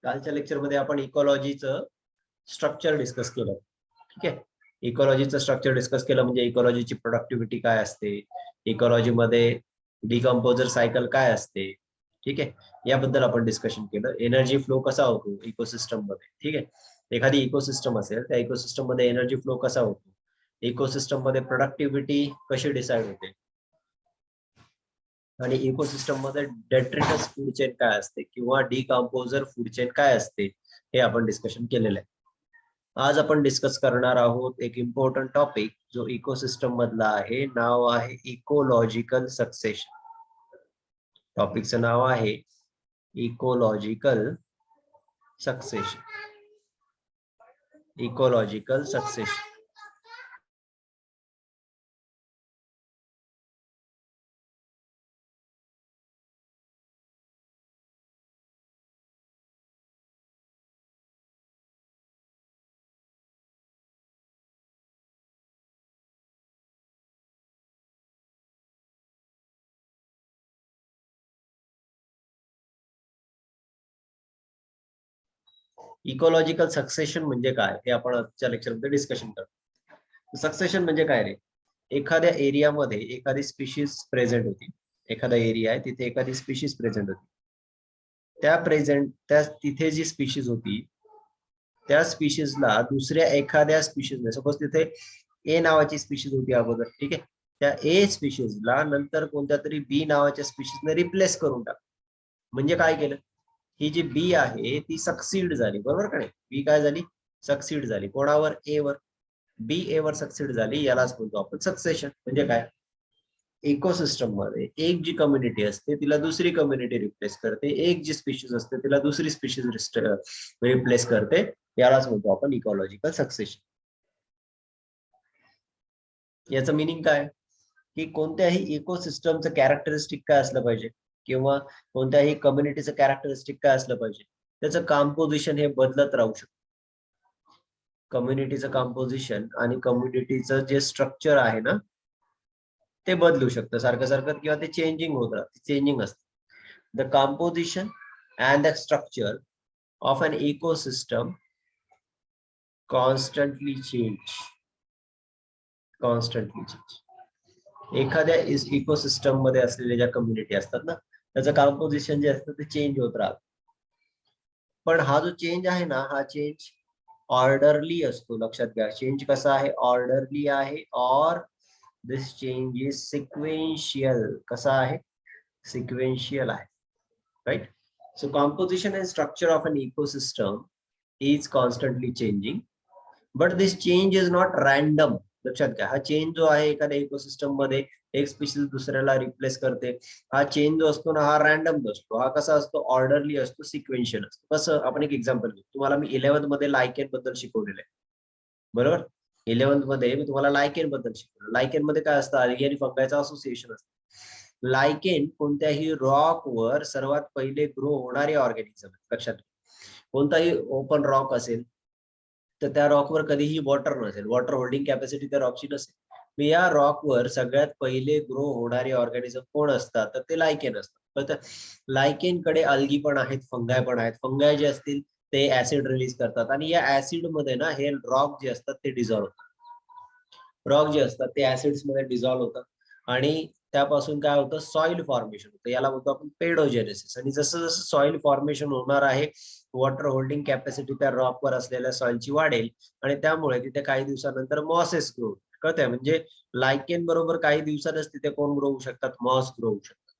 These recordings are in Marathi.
कालच्या लेक्चरमध्ये आपण इकॉलॉजीचं स्ट्रक्चर डिस्कस केलं. ठीक आहे, इकॉलॉजीचं स्ट्रक्चर डिस्कस केलं म्हणजे इकॉलॉजीची प्रोडक्टिव्हिटी काय असते, इकॉलॉजीमध्ये डिकम्पोजर सायकल काय असते. ठीक आहे, याबद्दल आपण डिस्कशन केलं. एनर्जी फ्लो कसा होतो इकोसिस्टम मध्ये. ठीक आहे, एखादी इकोसिस्टम असेल त्या इकोसिस्टम मध्ये एनर्जी फ्लो कसा होतो, इकोसिस्टम मध्ये प्रोडक्टिव्हिटी कशी डिसाइड होते, आणि इकोसिस्टम मध्ये डेट्रिटस फूड चेन काय असते किंवा डिकम्पोजर फूड चेन काय असते हे आपण डिस्कशन केलेलं आहे. आज आपण डिस्कस करणार आहोत एक इम्पॉर्टंट टॉपिक जो इकोसिस्टम मधला आहे. नाव आहे इकोलॉजिकल सक्सेशन. टॉपिकचं नाव आहे ecological succession. Ecological succession. Ecological succession म्हणजे काय हे आपण आजच्या लेक्चरमध्ये डिस्कशन करतो. सक्सेशन म्हणजे काय रे, एखाद्या एरियामध्ये एखादी स्पीशीज प्रेझेंट होती. एखादा एरिया आहे तिथे एखादी स्पीशीज प्रेझेंट होती. त्या तिथे जी स्पीशीज होती त्या स्पीशीजला दुसऱ्या एखाद्या स्पीशीजने, सपोज तिथे ए नावाची स्पीशीज होती अगोदर. ठीक आहे, त्या ए स्पीशीजला नंतर कोणत्या तरी बी नावाच्या स्पीशीजने रिप्लेस करून टाक. म्हणजे काय केलं, ही जी बी आहे ती सक्सीड झाली. बरोबर का नाही, बी काय झाली, सक्सीड झाली. कोणावर, ए वर. बी ए वर सक्सीड झाली, यालाच बोलतो आपण सक्सेशन. म्हणजे काय, इकोसिस्टम मध्ये एक जी कम्युनिटी असते तिला दुसरी कम्युनिटी रिप्लेस करते, एक जी स्पीशीज असते तिला दुसरी स्पीशीज रिप्लेस करते, यालाच म्हणतो आपण इकॉलॉजिकल सक्सेशन. याचं मिनिंग काय की कोणत्याही इकोसिस्टमचं कॅरेक्टरिस्टिक काय असलं पाहिजे किंवा कोणत्याही कम्युनिटीचं कॅरेक्टरिस्टिक काय असलं पाहिजे, त्याचं कॉम्पोजिशन हे बदलत राहू शकतं. कम्युनिटीचं कॉम्पोजिशन आणि कम्युनिटीचं जे स्ट्रक्चर आहे ना ते बदलू शकतं सारखं सारखं, किंवा ते चेंजिंग होत राहतं, चेंजिंग असतं. The composition and the structure of an ecosystem constantly change. Constantly change. एखाद्या इकोसिस्टम मध्ये असलेल्या ज्या कम्युनिटी असतात ना त्याचं कॉम्पोजिशन जे असतं ते चेंज होत राहतं. पण हा जो चेंज आहे ना हा चेंज ऑर्डरली असतो. लक्षात घ्या, चेंज कसा आहे, ऑर्डरली आहे. और दिस चेंज इज सिक्वेन्शियल. कसा आहे, सिक्वेन्शियल आहे. Right. So composition and structure of an ecosystem is constantly changing, but this change is not random. लक्षात घ्या, हा चेंज जो आहे एखाद्या इकोसिस्टम मध्ये एक स्पीशीज दुसऱ्याला रिप्लेस करते, हा चेंज जो असतो ना हा रॅन्डम नसतो. हा कसा असतो, ऑर्डरली असतो, सिक्वेन्शियल असतो. कसं, आपण एक एक्झाम्पल घेऊ. तुम्हाला मी 11th मध्ये लायकेन बद्दल शिकवलेलं आहे. बरोबर, 11th मध्ये मी तुम्हाला लायकेन बद्दल शिकवलं. लायकेन मध्ये काय असतं, अल्गी आणि फंगायचं असोसिएशन असतं. लायकेन कोणत्याही रॉक वर सर्वात पहिले ग्रो होणारे ऑर्गॅनिझम. लक्षात घ्या, कोणताही ओपन रॉक असेल तर त्या रॉकवर कधीही वॉटर नसेल, वॉटर होल्डिंग कॅपॅसिटी त्या रॉकची नसेल. या रॉकवर सगळ्यात पहिले ग्रो होणारे ऑर्गॅनिझम कोण असतात, तर ते लायकेन असतात. तर लायकेन कडे अल्गी पण आहेत, फंगाय पण आहेत. फंगाय जे असतील ते ऍसिड रिलीज करतात आणि या ऍसिड मध्ये ना हे रॉक जे असतात ते डिझॉल्व्ह होतात. रॉक जे असतात ते ऍसिड्स मध्ये डिझॉल्व्ह होतात आणि त्यापासून काय होतं, सॉइल फॉर्मेशन होतं. याला म्हणतो आपण पेडोजेनेसिस. आणि जसं जसं सॉइल फॉर्मेशन होणार आहे वॉटर होल्डिंग कॅपॅसिटी त्या रॉकवर असलेल्या सॉइलची वाढेल आणि त्यामुळे तिथे काही दिवसानंतर मॉसेस ग्रो. कळतंय, म्हणजे लायकेन बरोबर काही दिवसातच तिथे कोण ग्रो होऊ शकतात, मॉस ग्रो होऊ शकतात.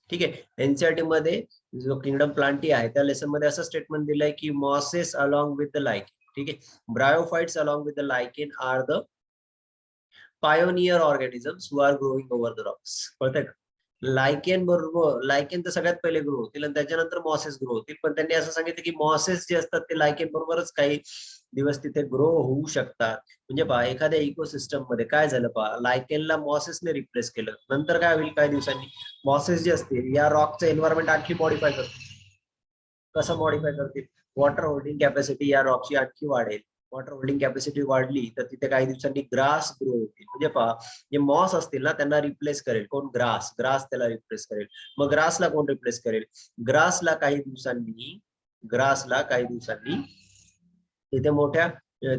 ठीक आहे, एनसीईआरटी मध्ये जो किंगडम प्लांटी आहे त्या लेसन मध्ये असं स्टेटमेंट दिलंय की mosses along with the lichen. ठीक आहे, bryophytes along with the lichen are the pioneer organisms who are growing over the rocks. कळतंय का, लायकेन बरोबर, लायकेन तर सगळ्यात पहिले ग्रो होतील आणि त्याच्यानंतर मॉसेस ग्रो होतील. पण त्यांनी असं सांगितलं की मॉसेस जे असतात ते लायकेन बरोबरच काही दिवस तिथे ग्रो होऊ शकतात. म्हणजे पहा, एखाद्या इकोसिस्टम मध्ये काय झालं, पहा, लायकेनला मॉसेसने रिप्लेस केलं, नंतर काय होईल, काही दिवसांनी मॉसेस जे असतील या रॉकचं एन्व्हायरमेंट आणखी मॉडिफाय करतील. कसं मॉडिफाय करतील, वॉटर होल्डिंग कॅपॅसिटी या रॉकची आणखी वाढेल. वॉटर होल्डिंग कॅपॅसिटी वाढली तर तिथे काही दिवसांनी ग्रास ग्रो होतील. म्हणजे पहा, जे मॉस असतील ना त्यांना रिप्लेस करेल कोण, ग्रास. ग्रास त्याला रिप्लेस करेल. मग ग्रासला कोण रिप्लेस करेल, ग्रासला काही दिवसांनी ग्रासला काही दिवसांनी तिथे मोठ्या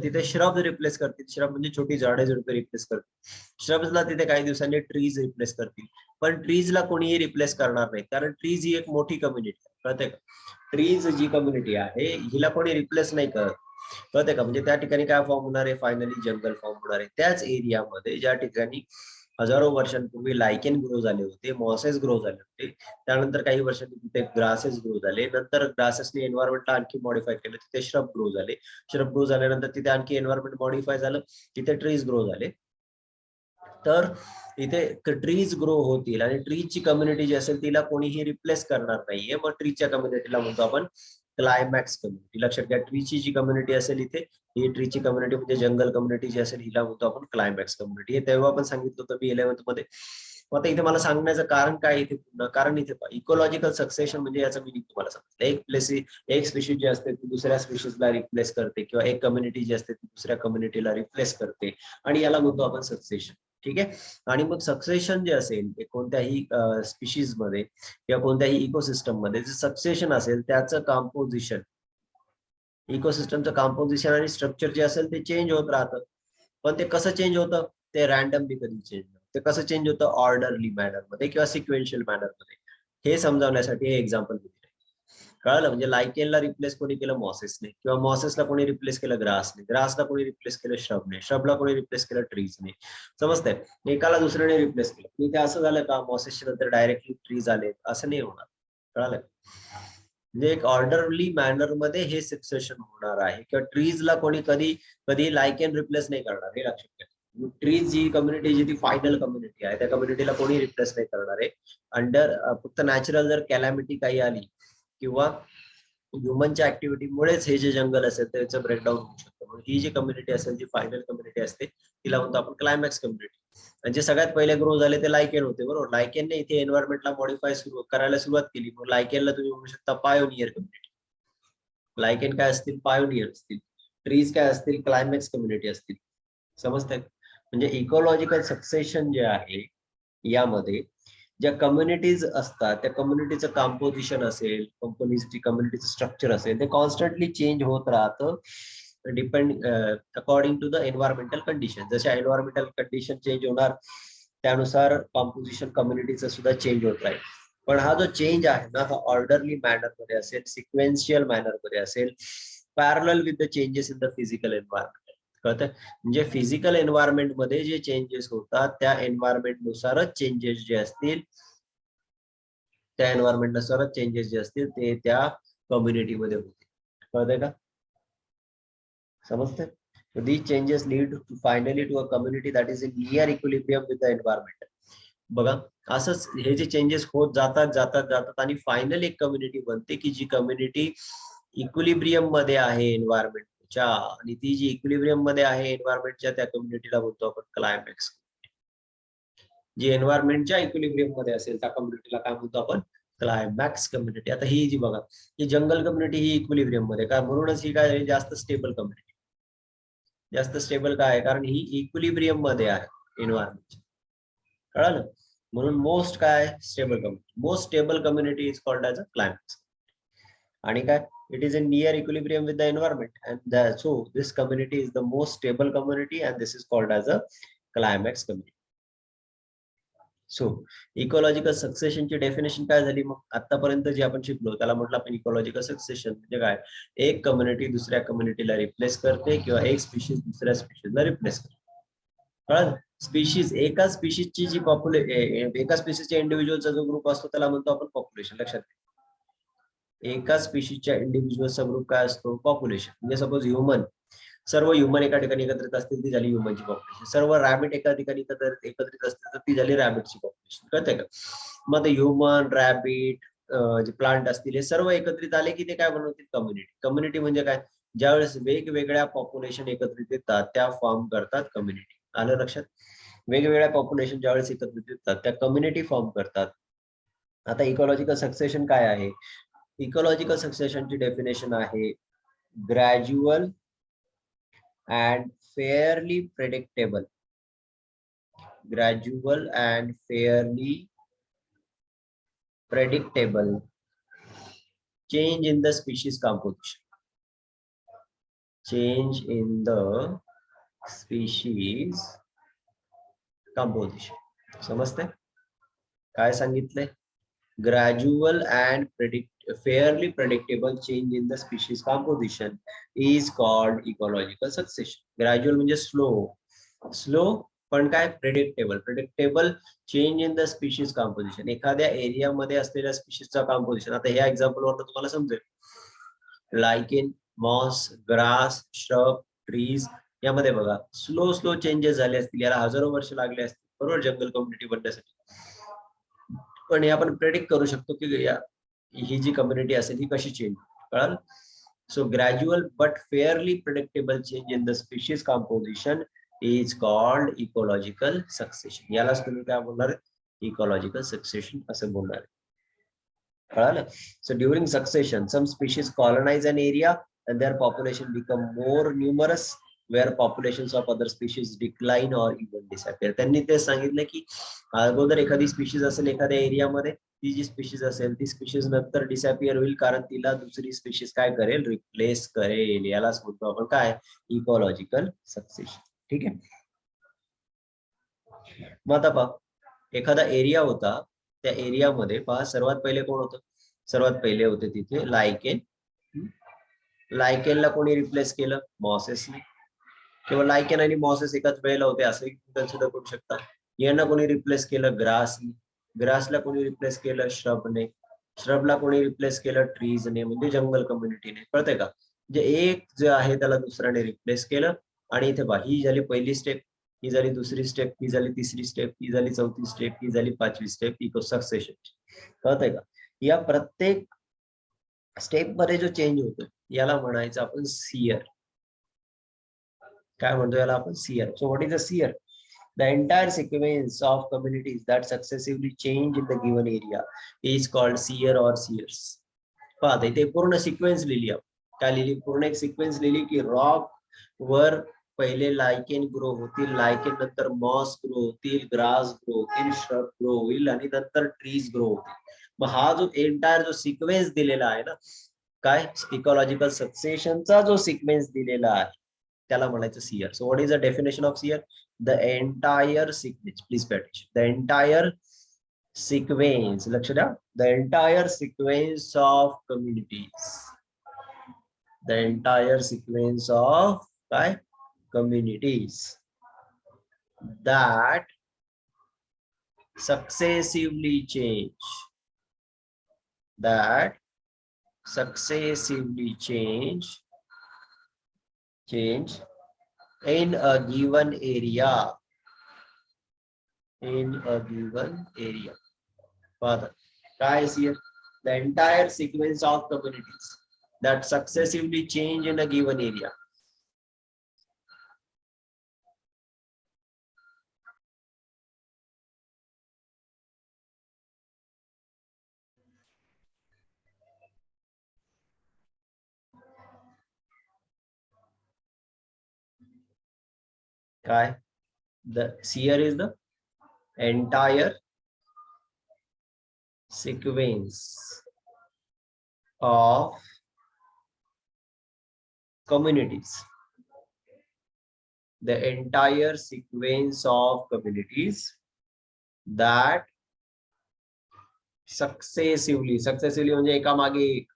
तिथे श्रब रिप्लेस करतील. श्रब म्हणजे छोटी झाडे झुडपे रिप्लेस करतील. श्रब्सला तिथे काही दिवसांनी ट्रीज रिप्लेस करतील. पण ट्रीजला कोणीही रिप्लेस करणार नाही, कारण ट्रीज ही एक मोठी कम्युनिटी आहे, कळते का? ट्रीज जी कम्युनिटी आहे हिला कोणी रिप्लेस नाही करत, कळते का? म्हणजे त्या ठिकाणी काय फॉर्म होणार आहे, फायनली जंगल फॉर्म होणार आहे. त्याच एरियामध्ये ज्या ठिकाणी हजारो वर्षांपूर्वी लायकेन ग्रो झाले होते, मॉसेस ग्रो झाले होते, त्यानंतर काही वर्षांनी तिथे ग्रासेस ग्रो झाले, नंतर ग्रासेसने एन्व्हायरमेंटला आणखी मॉडिफाय केलं, तिथे श्रब ग्रो झाले. श्रब ग्रो झाल्यानंतर तिथे आणखी एन्व्हायरमेंट मॉडिफाय झालं, तिथे ट्रीज ग्रो झाले. तर इथे ट्रीज ग्रो होतील आणि ट्रीजची कम्युनिटी जी असेल तिला कोणीही रिप्लेस करणार नाहीये. मग ट्रीजच्या कम्युनिटीला म्हणतो आपण क्लायमॅक्स कम्युनिटी. लक्षात घ्या, ट्रीची जी कम्युनिटी असेल इथे, ही ट्रीची कम्युनिटी म्हणजे जंगल कम्युनिटी जी असेल हिला म्हणतो आपण क्लायमॅक्स कम्युनिटी. हे तेव्हा पण सांगितलं होतं मी 11th मध्ये. आता इथे मला सांगण्याचं कारण काय इथे पूर्ण कारण इथे इकोलॉजिकल सक्सेशन म्हणजे याचं मिनिंग तुम्हाला सांगितलं. एक स्पीशीज जी असते ती दुसऱ्या स्पीशीजला रिप्लेस करते, किंवा एक कम्युनिटी जी असते ती दुसऱ्या कम्युनिटीला रिप्लेस करते, आणि याला म्हणतो आपण सक्सेशन. ठीक आहे. आणि मग सक्सेशन जे असेल कोणत्याही स्पीशीज मध्ये किंवा कोणत्याही इकोसिस्टम मध्ये जे सक्सेशन असेल त्याचं कॉम्पोजिशन, इकोसिस्टमचं कॉम्पोजिशन आणि स्ट्रक्चर जे असेल ते चेंज होत राहतं. पण ते कसं चेंज होतं, ते रॅन्डमली कधी चेंज होतं, ते कसं चेंज होतं, ऑर्डरली मॅनर मध्ये किंवा सिक्वेन्शियल मॅनर मध्ये. हे समजावण्यासाठी हे एक्झाम्पल दिले. कळलं? म्हणजे लायकेनला रिप्लेस कोणी केलं, मॉसेसने, किंवा मॉसेसला कोणी रिप्लेस केलं, ग्रासने, ग्रासला कोणी रिप्लेस केलं, श्रबने, श्रबला कोणी रिप्लेस केलं, ट्रीजने. समजतंय? एकाला दुसऱ्याने रिप्लेस केलं. इथे असं झालं का मॉसेसच्या नंतर डायरेक्टली ट्रीज आले, असं नाही होणार. कळलं? म्हणजे एक ऑर्डरली मॅनर मध्ये हे सक्सेशन होणार आहे. किंवा ट्रीजला कोणी कधी लायकेन रिप्लेस नाही करणार, हे लक्षात घ्या. ट्रीज जी कम्युनिटी जी ती फायनल कम्युनिटी आहे, त्या कम्युनिटीला कोणी रिप्लेस नाही करणार आहे. अंडर फक्त नॅचरल जर कॅलॅमिटी काही आली किंवा ह्युमनच्या ऍक्टिव्हिटीमुळेच हे जे जंगल असेल त्याचं ब्रेकडाऊन होऊ शकतं. म्हणून ही जी कम्युनिटी असेल, जी फायनल कम्युनिटी असते, तिला म्हणतो आपण क्लायमॅक्स कम्युनिटी. आणि जे सगळ्यात पहिले ग्रो झाले ते लायकेन होते, बरोबर? लायकेनने इथे एन्व्हायरमेंटला मॉडिफाय करायला सुरुवात केली. मग लायकेनला तुम्ही म्हणू शकता पायोनियर कम्युनिटी. लायकेन काय असतील, पायोनियर असतील. ट्रीज काय असतील, क्लायमॅक्स कम्युनिटी असतील. समजतंय? म्हणजे इकोलॉजिकल सक्सेशन जे आहे यामध्ये ज्या कम्युनिटीज असतात त्या कम्युनिटीचं कॉम्पोजिशन असेल, कम्युनिटीचं स्ट्रक्चर असेल, ते कॉन्स्टंटली चेंज होत राहतं, depend according to the environmental condition. जशा एन्व्हायरमेंटल कंडिशन चेंज होणार त्यानुसार कॉम्पोजिशन कम्युनिटीचं सुद्धा चेंज होत राहील. पण हा जो चेंज आहे ना, हा ऑर्डरली मॅनर मध्ये असेल, सिक्वेन्शियल मॅनर मध्ये असेल, parallel with the changes in the physical environment. कळतं? म्हणजे फिजिकल एन्व्हायरमेंट मध्ये जे चेंजेस होतात त्या एन्व्हायरमेंट नुसारच चेंजेस जे असतील, त्या एन्व्हायरमेंट नुसारच चेंजेस जे असतील ते त्या कम्युनिटीमध्ये होतील. कळतंय का? समजतंय? these changes lead to finally to a community that is in near equilibrium with the environment. बघा, असंच हे जे चेंजेस होत जातात जातात जातात आणि फायनल एक कम्युनिटी बनते की जी कम्युनिटी इक्विलिब्रियम मध्ये आहे एन्व्हायरमेंटच्या, आणि ती जी इक्विलिब्रियम मध्ये आहे एन्व्हायरमेंटच्या त्या कम्युनिटीला बोलतो आपण क्लायमॅक्स. जी एन्व्हायरमेंटच्या इक्विलिब्रियम मध्ये असेल त्या कम्युनिटीला काय म्हणतो आपण, क्लायमॅक्स कम्युनिटी. आता ही जी बघा, ही जंगल कम्युनिटी ही इक्विलिब्रियम मध्ये, काय म्हणूनच ही काय जास्त स्टेबल कम्युनिटी. जास्त स्टेबल काय आहे, कारण ही इक्विलिब्रियम मध्ये आहे एन्व्हायरमेंट. कळलं? म्हणून मोस्ट काय stable community, most stable community is called as a climax. आणि काय, it is in near equilibrium with the environment and so this community is the most stable community and this is called as a climax community. So ecological सक्सेशनची डेफिनेशन काय झाली मग आतापर्यंत जे आपण शिकलो त्याला म्हटलं आपण इकोलॉजिकल सक्सेशन म्हणजे काय, एक कम्युनिटी दुसऱ्या कम्युनिटीला रिप्लेस करते किंवा एक स्पीशीज दुसऱ्या स्पीशीजला रिप्लेस करते. कळलं? स्पीशीज, एका स्पीशीजची जी एका स्पीशीजच्या इंडिव्हिज्युअलचा जो ग्रुप असतो त्याला म्हणतो आपण पॉप्युलेशन. लक्षात घ्या, एका स्पीशीजच्या इंडिव्हिज्युअलचा ग्रुप काय असतो, पॉप्युलेशन. म्हणजे सपोज ह्युमन, सर्व ह्युमन एका ठिकाणी एकत्रित असतील ती झाली ह्युमनची पॉप्युलेशन. सर्व रॅबिट एका ठिकाणी एकत्रित असतील तर ती झाली रॅबिटची पॉप्युलेशन. कळतंय का? मग ते ह्युमन, रॅबिट, जे प्लांट असतील हे सर्व एकत्रित आले की ते काय बनवतील, कम्युनिटी. कम्युनिटी म्हणजे काय, ज्यावेळेस वेगवेगळ्या पॉप्युलेशन एकत्रित येतात त्या फॉर्म करतात कम्युनिटी. आलं लक्षात? वेगवेगळ्या पॉप्युलेशन ज्यावेळेस एकत्रित येतात त्या कम्युनिटी फॉर्म करतात. आता इकॉलॉजिकल सक्सेशन काय आहे, इकॉलॉजिकल सक्सेशनची डेफिनेशन आहे gradual and fairly predictable, gradual and fairly predictable change in the species composition. Change in the species composition. समजते काय सांगितले? Gradual and fairly predictable change in the species composition is called ecological succession. Gradual म्हणजे slow पण काय predictable change in the species composition. एखाद्या एरिया मध्ये असलेल्या स्पीशीजचा कॉम्पोजिशन. आता ह्या एक्झाम्पल वरून तुम्हाला समजेल. लायकेन, मॉस, ग्रास, श्रब, ट्रीज यामध्ये बघा स्लो चेंजेस झाले असतील. याला हजारो वर्ष लागले असतील बरोबर जंगल कम्युनिटी बनण्यासाठी. पण हे आपण प्रेडिक्ट करू शकतो की ही जी कम्युनिटी असेल ही कशी चेंज कळाल. So gradual but fairly predictable change in the species composition is called ecological succession. यालाच तुम्ही काय बोलणार? इकोलॉजिकल सक्सेशन असं बोलणार. कळालं. So during succession some species colonise an area and their population become more numerous where populations of other species decline or even disappear. त्यांनी ते सांगितलं की अगोदर एखादी स्पीशीज असेल एखाद्या एरियामध्ये, ती जी स्पीशीज असेल ती स्पीशीज नंतर डिसअपियर होईल कारण तिला दुसरी स्पीशीज काय करेल? रिप्लेस करेल. यालाच म्हणतो आपण काय? Ecological succession. ठीक आहे. मग आता पहा एखादा एरिया होता, त्या एरियामध्ये पहा सर्वात पहिले कोण होतं? सर्वात पहिले होते तिथे लायकेन. लायकेनला कोणी रिप्लेस केलं? मॉसेसने. किंवा लायकेन आणि मॉसेस एकाच वेळेला होते असं कन्सिडर करू शकता. यांना कोणी रिप्लेस केलं? ग्रासने. ग्रासला कोणी रिप्लेस केलं? श्रबने. श्रबला कोणी रिप्लेस केलं? ट्रीजने, म्हणजे जंगल कम्युनिटीने. कळतंय का? म्हणजे एक जे आहे त्याला दुसऱ्याने रिप्लेस केलं. आणि इथे पहा ही झाली पहिली स्टेप, ही झाली दुसरी स्टेप, ही झाली तिसरी स्टेप, ही झाली चौथी स्टेप, ही झाली पाचवी स्टेप इको सक्सेशन. कळतंय का? या प्रत्येक स्टेप मध्ये जो चेंज होतो याला म्हणायचं आपण सियर. काय म्हणतो याला आपण? Sere. So what is a sere? The entire sequence of communities that successively change in the given area is called seer or seers. पहा इथे पूर्ण सिक्वेन्स लिहिली आपण. काय लिहिली? पूर्ण एक सिक्वेन्स लिहिली की रॉक वर पहिले लायकेन ग्रो होतील, लायकेन नंतर मॉस ग्रो होतील, ग्रास ग्रो होतील, श्रब ग्रो होईल आणि नंतर ट्रीज ग्रो होतील. मग हा जो एंटायर जो सिक्वेन्स दिलेला आहे ना, काय इकोलॉजिकल सक्सेशनचा जो सिक्वेन्स दिलेला आहे त्याला म्हणायचं sere. So what is the definition of sere? The entire sequence. Please pay attention. The entire sequence, लक्ष द्या. The entire sequence of communities. The entire sequence of काय? communities that successively change in a given area. Father, काय is here? The entire sequence of communities that successively change in a given area. काय? The seer is the entire sequence of communities. The entire sequence of communities that successively म्हणजे एका मागे एक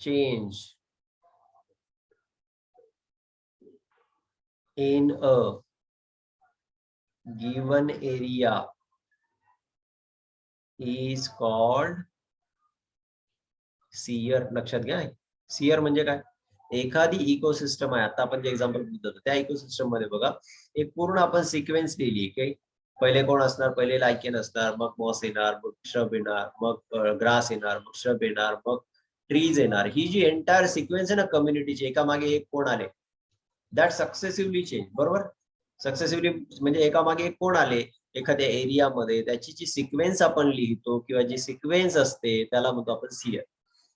change in a given area is called seer. लक्षात घ्या. सियर म्हणजे काय? एखादी इकोसिस्टम आहे. आता आपण जे एक्झाम्पल घेत होतो त्या इकोसिस्टम मध्ये बघा एक पूर्ण आपण सिक्वेन्स लिहिली की पहिले कोण असणार? पहिले लायकेन असणार, मग मॉस येणार, मग श्रब येणार, मग ग्रास येणार, मग श्रब येणार, मग ट्रीज येणार. ही जी एंटायर सिक्वेन्स आहे ना कम्युनिटीची, एका मागे एक कोण आले, दॅट सक्सेसिव्हली चेंज. बरोबर? सक्सेसिव्हली म्हणजे एका मागे एक कोण आले एखाद्या एरियामध्ये, त्याची जी सिक्वेन्स आपण लिहितो किंवा जी सिक्वेन्स असते त्याला म्हणतो आपण सियर.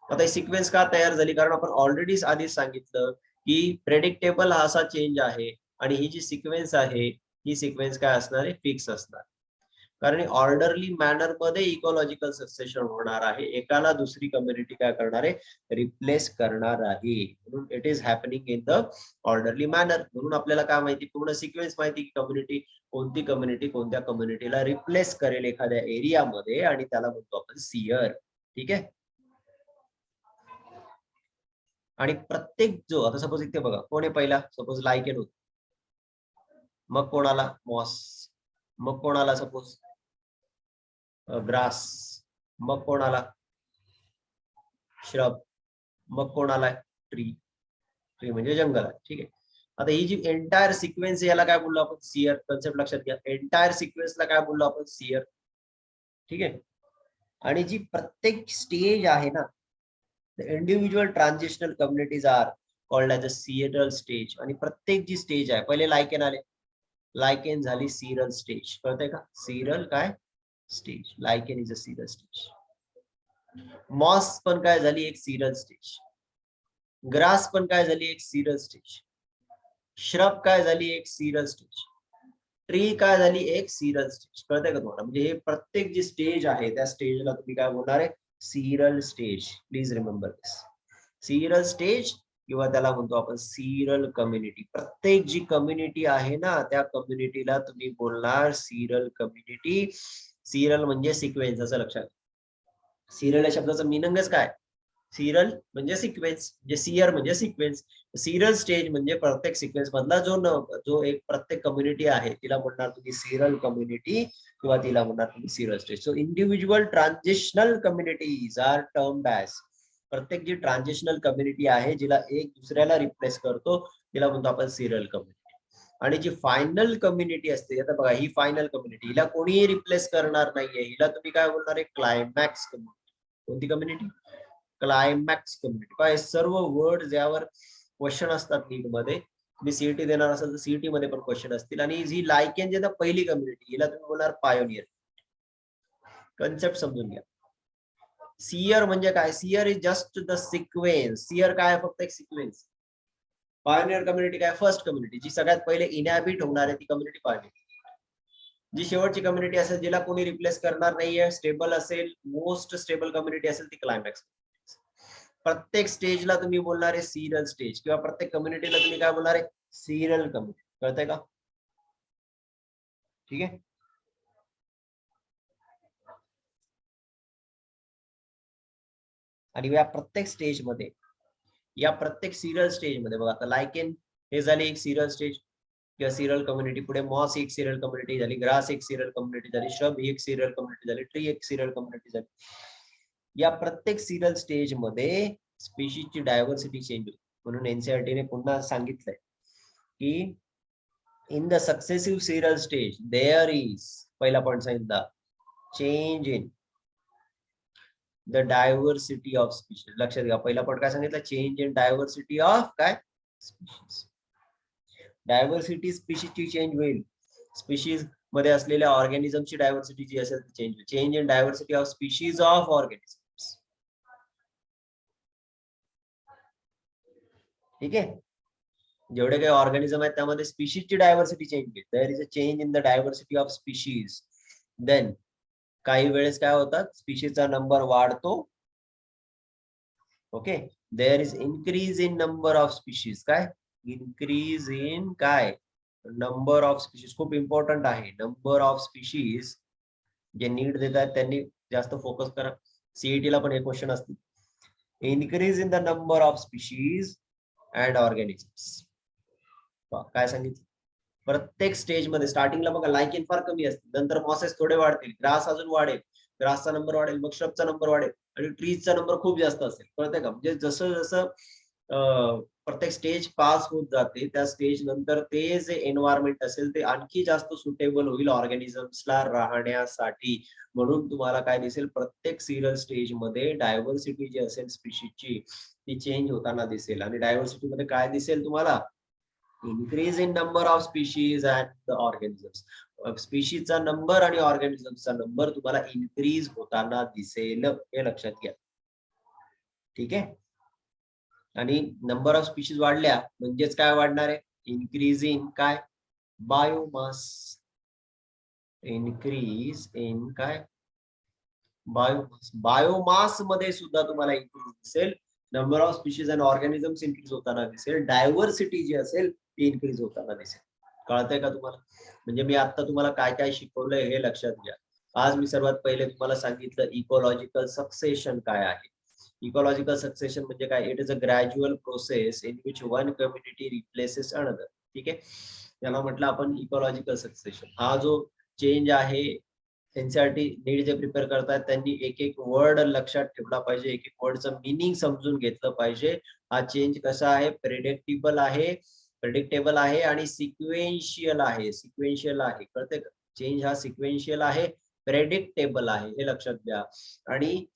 आता ही सिक्वेन्स का तयार झाली? कारण आपण ऑलरेडी आधीच सांगितलं की प्रेडिक्टेबल हा असा चेंज आहे आणि ही जी सिक्वेन्स आहे ही सिक्वेन्स काय असणार आहे? फिक्स असणार. कारण ऑर्डरली मॅनर मध्ये इकॉलॉजिकल सक्सेशन होणार आहे, एकाला दुसरी कम्युनिटी काय करणार आहे, रिप्लेस करणार आहे. म्हणून it is happening in the orderly manner. म्हणून आपल्याला काय माहिती, पूर्ण सिक्वेन्स माहिती की कम्युनिटी कोणती कम्युनिटी कोणत्या कम्युनिटीला रिप्लेस करेल एखाद्या एरियामध्ये, आणि त्याला म्हणतो आपण सियर. ठीक आहे. आणि प्रत्येक जो, आता सपोज इथे बघा कोण आहे पहिला, सपोज लायकेन होत, मग कोणाला मॉस, मग कोणाला सपोज ग्रास, मग कोणाला श्रब, मग कोणाला ट्री. ट्री म्हणजे जंगल आहे. ठीक आहे. आता ही जी एंटायर सिक्वेन्स याला काय बोललो आपण, सियर. कन्सेप्ट लक्षात घ्या, एंटायर सिक्वेन्सला काय बोललो आपण, सियर. ठीक आहे. आणि जी प्रत्येक स्टेज आहे ना, individual transitional communities are called as a seral stage. आणि प्रत्येक जी स्टेज आहे, पहिले लायकेन आले, लायकेन झाली सिरल स्टेज. कळतंय का, सिरल काय stage, lichen is a seral stage. Moss पण काय झाली, एक सिरल स्टेज. ग्रास पण काय झाली, एक सिरल स्टेज. श्रब काय झाली, एक सिरल स्टेज. ट्री काय झाली, एक सिरल स्टेज. कळतंय का तुम्हाला, म्हणजे हे प्रत्येक जी स्टेज आहे त्या स्टेजला तुम्ही काय बोलणार आहे, cereal stage. Please remember this, cereal stage, किंवा त्याला म्हणतो आपण सिरल कम्युनिटी. प्रत्येक जी कम्युनिटी आहे ना, त्या कम्युनिटीला तुम्ही बोलणार सिरल कम्युनिटी. सिरल म्हणजे सिक्वेन्स, असं लक्षात. सिरल या शब्दाचा मिनिंगच काय, सिरल म्हणजे सिक्वेन्स, म्हणजे सियर म्हणजे सिक्वेन्स. सिरल स्टेज म्हणजे प्रत्येक सिक्वेन्स मधला जो एक प्रत्येक कम्युनिटी आहे तिला म्हणणार तुम्ही सिरल कम्युनिटी, किंवा तिला म्हणणार तुम्ही seral stage. So individual transitional communities are termed as, प्रत्येक जी ट्रान्झिशनल कम्युनिटी आहे जिला एक दुसऱ्याला रिप्लेस करतो तिला म्हणतो आपण सिरल कम्युनिटी. आणि जी फायनल कम्युनिटी असते, आता बघा ही फायनल कम्युनिटी, हिला कोणीही रिप्लेस करणार नाहीये, हिला तुम्ही काय बोलणार आहे, क्लायमॅक्स कम्युनिटी. कोणती कम्युनिटी, क्लायमॅक्स कम्युनिटी. काय सर्व वर्ड ज्यावर क्वेश्चन असतात नीट मध्ये, तुम्ही सीईटी देणार असाल तर सीईटी मध्ये पण क्वेश्चन असतील. आणि जी लायकेन जे पहिली कम्युनिटी, हिला तुम्ही बोलणार पायोनियर. कन्सेप्ट समजून घ्या. सियर म्हणजे काय, sere is just the sequence. Sere काय, फक्त एक सिक्वेन्स. पायोनियर कम्युनिटी काय, फर्स्ट कम्युनिटी, जी सगळ्यात पहिले इनहॅबिट होणार आहे ती कम्युनिटी पायोनियर. जी शेवटची कम्युनिटी असेल, जिला कोणी रिप्लेस करणार नाहीये, स्टेबल असेल, मोस्ट स्टेबल कम्युनिटी असेल, ती क्लायमॅक्स. प्रत्येक स्टेजला तुम्ही बोलणार आहे सिरल स्टेज, किंवा प्रत्येक कम्युनिटीला तुम्ही काय बोलणार आहे, सिरल कम्युनिटी. कळतंय का, ठीक आहे. आणि या प्रत्येक स्टेजमध्ये, या प्रत्येक सिरियल स्टेजमध्ये बघा, आता लायकेन हे झाले एक सिरियल स्टेज किंवा सिरियल कम्युनिटी. पुढे मॉस एक सिरियल कम्युनिटी झाली, ग्रास एक सिरियल कम्युनिटी झाली, श्रब ही एक सिरियल कम्युनिटी झाली, ट्री एक सिरियल कम्युनिटी झाली. या प्रत्येक सिरियल स्टेज मध्ये स्पीशीजची डायव्हर्सिटी चेंज होते. म्हणून एनसीईआरटीने पुन्हा सांगितलंय की in the successive seral stage there is, पहिला पॉइंट सांगितला, change in the diversity of species. लक्षात घ्या, पहिला पॉइंट काय सांगितलं, चेंज इन डायव्हर्सिटी ऑफ काय स्पीशीज. डायव्हर्सिटी स्पीशीजची चेंज होईल, स्पीशीज मध्ये असलेल्या ऑर्गॅनिझमची डायव्हर्सिटी जी असेल ती चेंज होईल. Change in diversity of species of organisms. ठीक आहे. जेवढे काही ऑर्गॅनिझम आहेत त्यामध्ये स्पीशीजची डायव्हर्सिटी चेंज होईल. There is a change in the diversity of species. Then काही वेळेस काय होतात, स्पीशीजचा नंबर वाढतो. Okay. There is increase in number of species. काय, इन्क्रीज इन काय, नंबर ऑफ स्पीशीज. खूप इम्पॉर्टंट आहे नंबर ऑफ स्पीशीज. जे नीट देत आहेत त्यांनी जास्त फोकस करा, सीईटी ला पण हे क्वेश्चन असतील. Increase in the number of species and organisms. काय सांगितलं, प्रत्येक स्टेज मध्ये स्टार्टिंगला बघा लायकेन फार कमी असते, नंतर मॉसेस थोडे वाढतील, ग्रास अजून वाढेल, ग्रासचा नंबर वाढेल, मग श्रबचा नंबर वाढेल, आणि ट्रीजचा नंबर खूप जास्त असेल. कळतंय का, म्हणजे जसं जसं प्रत्येक स्टेज पास होत जाते त्या स्टेज नंतर ते जे एन्व्हायरमेंट असेल ते आणखी जास्त सुटेबल होईल ऑर्गॅनिझम्सला राहण्यासाठी. म्हणून तुम्हाला काय दिसेल, प्रत्येक सिरियल स्टेज मध्ये डायव्हर्सिटी जी असेल स्पीशीजची ती चेंज होताना दिसेल. आणि डायव्हर्सिटी मध्ये काय दिसेल तुम्हाला, increase in number of species and the organisms. स्पीशीजचा नंबर आणि ऑर्गॅनिझम्सचा नंबर तुम्हाला इन्क्रीज होताना दिसेल, हे लक्षात घ्या. ठीक आहे. आणि नंबर ऑफ स्पीशीज वाढल्या म्हणजेच काय वाढणार आहे, इन्क्रीज इन काय, बायोमास. इन्क्रीज इन काय बायोमास. बायोमास मध्ये सुद्धा तुम्हाला इन्क्रीज दिसेल. Number of species and organisms increase होताना दिसेल. डायव्हर्सिटी जी असेल ती इन्क्रीज होताना दिसेल. कळतंय का तुम्हाला? म्हणजे मी आता तुम्हाला काय काय शिकवलंय हे लक्षात घ्या. आज मी सर्वात पहिले तुम्हाला सांगितलं इकोलॉजिकल सक्सेशन काय आहे. इकोलॉजिकल सक्सेशन म्हणजे काय? It is a gradual process in which one community replaces another. ठीक आहे, याला म्हटलं आपण इकोलॉजिकल सक्सेशन. हा जो चेंज आहे त्यांच्यासाठी नीट जे प्रिपेअर करतात त्यांनी एक एक वर्ड लक्षात ठेवला पाहिजे, एक एक वर्डचं मिनिंग समजून घेतलं पाहिजे. हा चेंज कसा आहे? प्रेडिक्टेबल आहे आणि सिक्वेन्शियल आहे. सिक्वेन्शियल आहे, कळतंय का? चेंज हा सिक्वेन्शियल आहे, प्रेडिक्टेबल आहे, हे लक्षात घ्या. आणि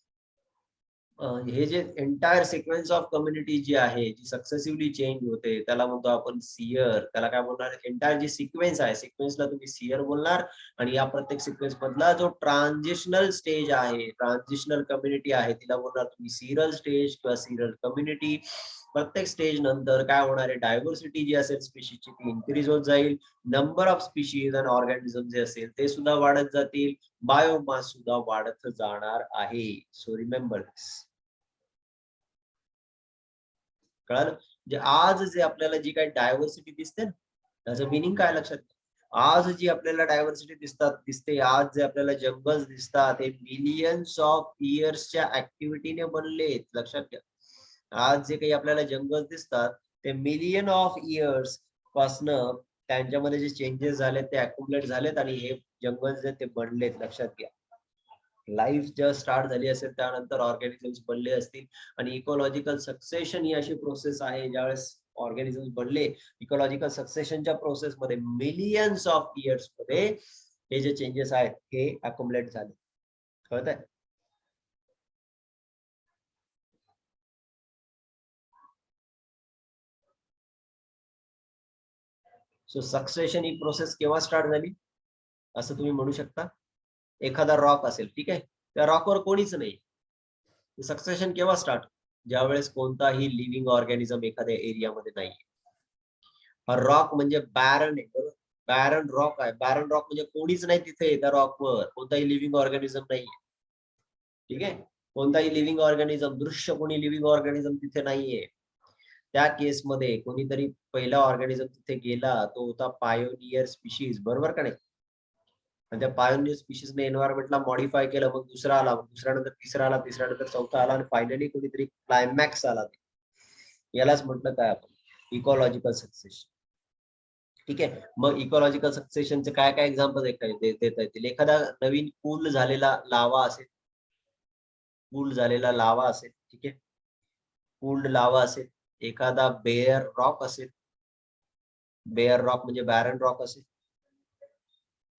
हे जे एंटायर सिक्वेन्स ऑफ कम्युनिटी जी आहे, जी सक्सेसिव्हली चेंज होते, त्याला म्हणतो आपण सियर. त्याला काय बोलणार? एंटायर जी सिक्वेन्स आहे, सिक्वेन्सला तुम्ही सियर बोलणार. आणि या प्रत्येक सिक्वेन्स मधला जो ट्रान्झिशनल स्टेज आहे, ट्रान्झिशनल कम्युनिटी आहे, तिला बोलणार तुम्ही सिरल स्टेज किंवा सिरल कम्युनिटी. प्रत्येक स्टेज नंतर काय होणार आहे? डायव्हर्सिटी जी असेल स्पीशीजची ती इन्क्रीज होत जाईल. नंबर ऑफ स्पीशीज आणि ऑर्गॅनिझम जे असेल ते सुद्धा वाढत जातील. बायोमास सुद्धा वाढत जाणार आहे. सो रिमेंबर दिस. कळालं? म्हणजे आज जे आपल्याला जी काही डायव्हर्सिटी दिसते ना, त्याचं मिनिंग काय लक्षात घ्या. आज जी आपल्याला डायव्हर्सिटी दिसते, आज जे आपल्याला जंगल्स दिसतात, हे मिलियन्स ऑफ इयर्सच्या ऍक्टिव्हिटीने बनलेत. लक्षात घ्या. आज जे काही आपल्याला जंगल दिसतात ते मिलियन ऑफ इयर्स पासनं त्यांच्यामध्ये जे चेंजेस झालेत ते अक्युमुलेट झालेत आणि हे जंगल जे ते बनलेत. लक्षात घ्या. लाईफ जेव्हा स्टार्ट झाली असेल त्यानंतर ऑर्गॅनिझम्स बनले असतील. आणि इकोलॉजिकल सक्सेशन ही अशी प्रोसेस आहे ज्यावेळेस ऑर्गॅनिझम्स बनले. इकोलॉजिकल सक्सेशनच्या प्रोसेस मध्ये मिलियन्स ऑफ इयर्स मध्ये हे जे चेंजेस आहेत हे अक्युमुलेट झाले. कळतंय? सो सक्सेशन ही प्रोसेस केव्हा स्टार्ट झाली असं तुम्ही म्हणू शकता? एखादा रॉक असेल, ठीक आहे, त्या रॉकवर कोणीच नाही. सक्सेशन केव्हा स्टार्ट? ज्यावेळेस कोणताही लिव्हिंग ऑर्गॅनिझम एखाद्या एरियामध्ये नाही. हा रॉक म्हणजे बॅरन आहे, बरोबर? बॅरन रॉक आहे. बॅरन रॉक म्हणजे कोणीच नाही तिथे, त्या रॉकवर कोणताही लिव्हिंग ऑर्गॅनिझम नाही. ठीक आहे, कोणताही लिव्हिंग ऑर्गॅनिझम, दृश्य कोणी लिव्हिंग ऑर्गॅनिझम तिथे नाहीये. त्या केसमध्ये कोणीतरी पहिला ऑर्गॅनिझम तिथे गेला, तो होता पायोनियर स्पीशीज, बरोबर का नाही? आणि त्या पायोनियर स्पीशीजने एन्व्हायरमेंटला मॉडिफाय केलं, मग दुसरा आला, मग दुसऱ्यानंतर तिसरा आला, तिसऱ्यानंतर चौथा आला आणि फायनली कोणीतरी क्लायमॅक्स आला. यालाच म्हटलं काय आपण? Ecological succession. ठीक आहे, मग इकॉलॉजिकल सक्सेशनचे काय काय एक्झाम्पल देता येतील? एखादा नवीन कूल झालेला लावा असेल, कूल झालेला लावा असेल, ठीक आहे, कूल्ड लावा असेल. एखादा बेअर रॉक असेल, बेअर रॉक म्हणजे बॅरन रॉक असेल.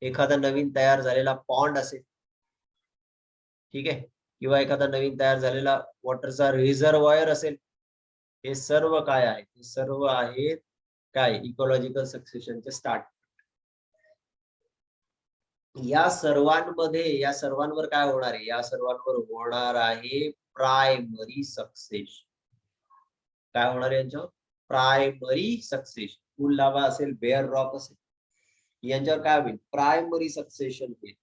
एखादा नवीन तयार झालेला पॉन्ड असेल, ठीक आहे, किंवा एखादा नवीन तयार झालेला वॉटरचा रिझर्वायर असेल. हे सर्व काय आहे? हे सर्व आहेत काय? इकॉलॉजिकल सक्सेशनचे स्टार्ट. या सर्वांमध्ये, या सर्वांवर काय होणार आहे? या सर्वांवर होणार आहे प्रायमरी सक्सेशन. काय होणार आहे यांच्यावर? Primary succession. फुल लावा असेल, बेअर रॉक असेल, यांच्यावर काय होईल? प्रायमरी सक्सेशन होईल.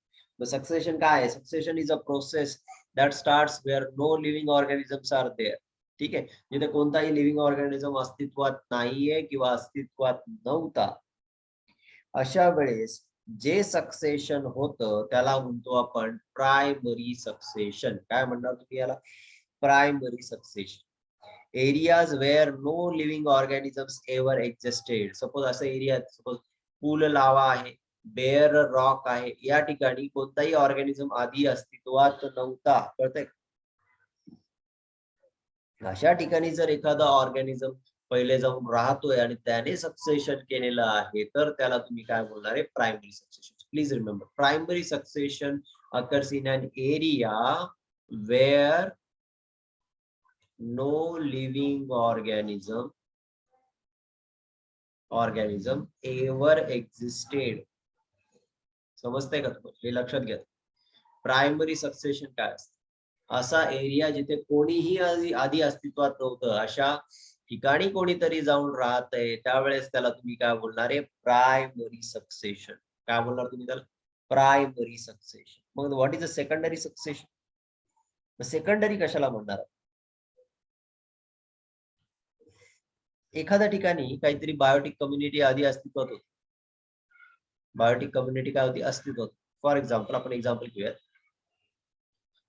मग सक्सेशन काय आहे? Succession is a process that starts where no living organisms are there. ठीक आहे, जिथे कोणताही लिव्हिंग ऑर्गॅनिझम अस्तित्वात नाहीये किंवा अस्तित्वात नव्हता, अशा वेळेस जे सक्सेशन होतं त्याला म्हणतो आपण प्रायमरी सक्सेशन. काय म्हणणार तुम्ही याला? Primary succession. Areas where no living organisms ever existed. Suppose असं एरिया, सपोज पूल लावा आहे, बेअर रॉक आहे, या ठिकाणी कोणताही ऑर्गॅनिझम आधी अस्तित्वात नव्हता. कळतंय? अशा ठिकाणी जर एखादा ऑर्गॅनिझम पहिले जाऊन राहतोय आणि त्याने सक्सेशन केलेलं आहे, तर त्याला तुम्ही काय बोलणार आहे? Primary succession. Please remember, primary succession occurs in an area where no living organism ever existed. समजतंय का तुम्हाला? हे लक्षात घ्या. प्रायमरी सक्सेशन काय असतं? असा एरिया जिथे कोणीही आधी अस्तित्वात नव्हतं, अशा ठिकाणी कोणीतरी जाऊन राहतंय, त्यावेळेस त्याला तुम्ही काय बोलणार आहे? Primary succession. काय बोलणार तुम्ही त्याला? Primary succession. मग what is a secondary succession? Secondary कशाला म्हणणार? एखाद्या ठिकाणी काहीतरी बायोटिक कम्युनिटी आधी अस्तित्वात होती. बायोटिक कम्युनिटी काय होती? अस्तित्वात. फॉर एक्झाम्पल आपण एक्झाम्पल घेऊयात.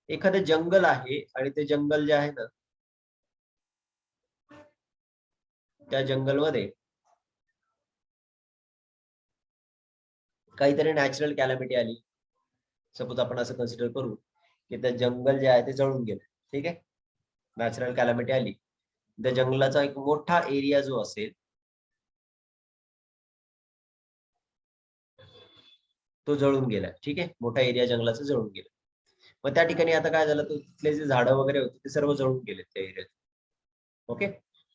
एखादं जंगल आहे आणि ते जंगल जे आहे ना, त्या जंगलमध्ये काहीतरी नॅचरल कॅलॅमिटी आली. सपोज आपण असं कन्सिडर करू की ते जंगल जे आहे ते जळून गेलं. ठीक आहे, नॅचरल कॅलॅमिटी आली. त्या जंगलाचा एक मोठा एरिया जो असेल तो जळून गेला. ठीक आहे, मोठा एरिया जंगलाचा जळून गेला. मग त्या ठिकाणी आता काय झालं, तो तिथले जे झाडं वगैरे होते ते सर्व जळून गेले त्या एरियात. ओके,